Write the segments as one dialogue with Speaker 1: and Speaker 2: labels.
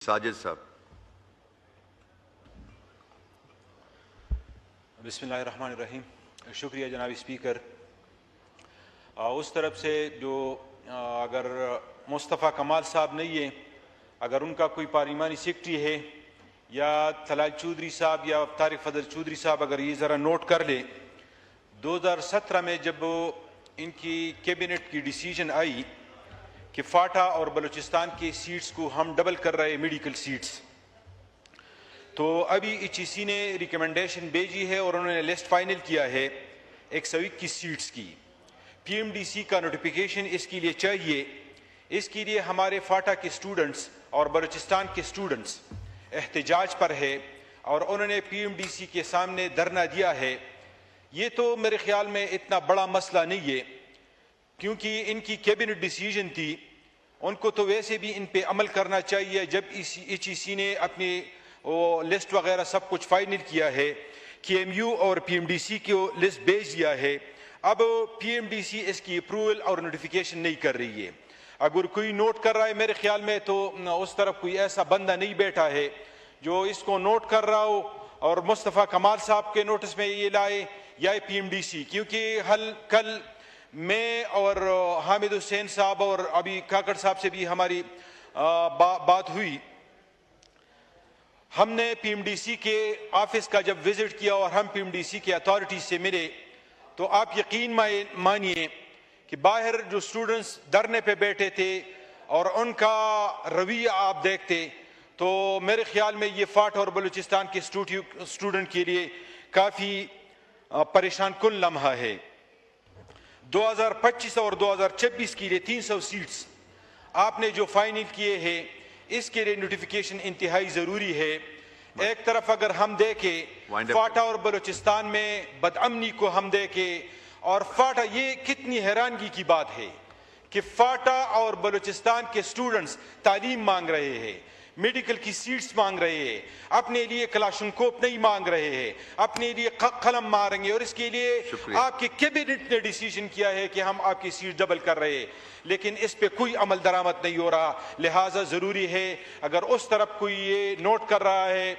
Speaker 1: साजिद साहब।
Speaker 2: बिस्मिल्लाहिर्रहमानिर्रहीम। शुक्रिया जनाब स्पीकर। उस तरफ से जो अगर मुस्तफ़ा कमाल साहब नहीं है, अगर उनका कोई पार्लिमानी सेक्रेटरी है या तलाल चौधरी साहब या तारिक फजल चौधरी साहब अगर ये ज़रा नोट कर ले, 2017 में जब इनकी कैबिनेट की डिसीजन आई कि फाटा और बलूचिस्तान के सीट्स को हम डबल कर रहे मेडिकल सीट्स, तो अभी ECC ने रिकमेंडेशन भेजी है और उन्होंने लिस्ट फाइनल किया है 121 सीट्स की। PMDC का नोटिफिकेशन इसके लिए चाहिए। इसके लिए हमारे फाटा के स्टूडेंट्स और बलूचिस्तान के स्टूडेंट्स एहतजाज पर है और उन्होंने PMDC के सामने धरना दिया है। ये तो मेरे ख्याल में इतना बड़ा मसला नहीं है, क्योंकि इनकी कैबिनेट डिसीजन थी, उनको तो वैसे भी इन पे अमल करना चाहिए। जब ECC ने अपनी वो लिस्ट वगैरह सब कुछ फाइनल किया है, KMU और PMDC को लिस्ट भेज दिया है, अब PMDC इसकी अप्रूवल और नोटिफिकेशन नहीं कर रही है। अगर कोई नोट कर रहा है, मेरे ख्याल में तो उस तरफ कोई ऐसा बंदा नहीं बैठा है जो इसको नोट कर रहा हो और मुस्तफ़ा कमाल साहब के नोटिस में ये लाए या PMDC, क्योंकि कल मैं और हामिद हुसैन साहब और अभी काकड़ साहब से भी हमारी बात हुई। हमने PMDC के ऑफिस का जब विजिट किया और हम PMDC के अथॉरिटी से मिले, तो आप यकीन मानिए कि बाहर जो स्टूडेंट्स धरने पे बैठे थे और उनका रवैया आप देखते तो मेरे ख्याल में ये फाट और बलूचिस्तान के स्टूडेंट के लिए काफ़ी परेशान कुन लम्हा है। 2025 और 2026 के लिए 300 सीट्स आपने जो फाइनल किए हैं, इसके लिए नोटिफिकेशन इंतहाई ज़रूरी है। एक तरफ अगर हम देखें फाटा और बलूचिस्तान में बदअमनी को हम देखें, और फाटा, ये कितनी हैरानगी की बात है कि फाटा और बलूचिस्तान के स्टूडेंट्स तालीम मांग रहे हैं, मेडिकल की सीट्स मांग रहे हैं, अपने लिए क्लाशनकोप नहीं मांग रहे हैं, अपने लिए कलम मारेंगे, और इसके लिए आपके कैबिनेट ने डिसीजन किया है कि हम आपकी सीट डबल कर रहे हैं, लेकिन इस पे कोई अमल दरामद नहीं हो रहा। लिहाजा ज़रूरी है अगर उस तरफ कोई ये नोट कर रहा है,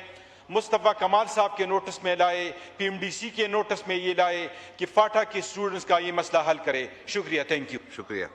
Speaker 2: मुस्तफ़ा कमाल साहब के नोटिस में लाए, PMDC के नोटिस में ये लाए कि फाटा के स्टूडेंट्स का ये मसला हल करे। शुक्रिया, थैंक यू।
Speaker 1: शुक्रिया।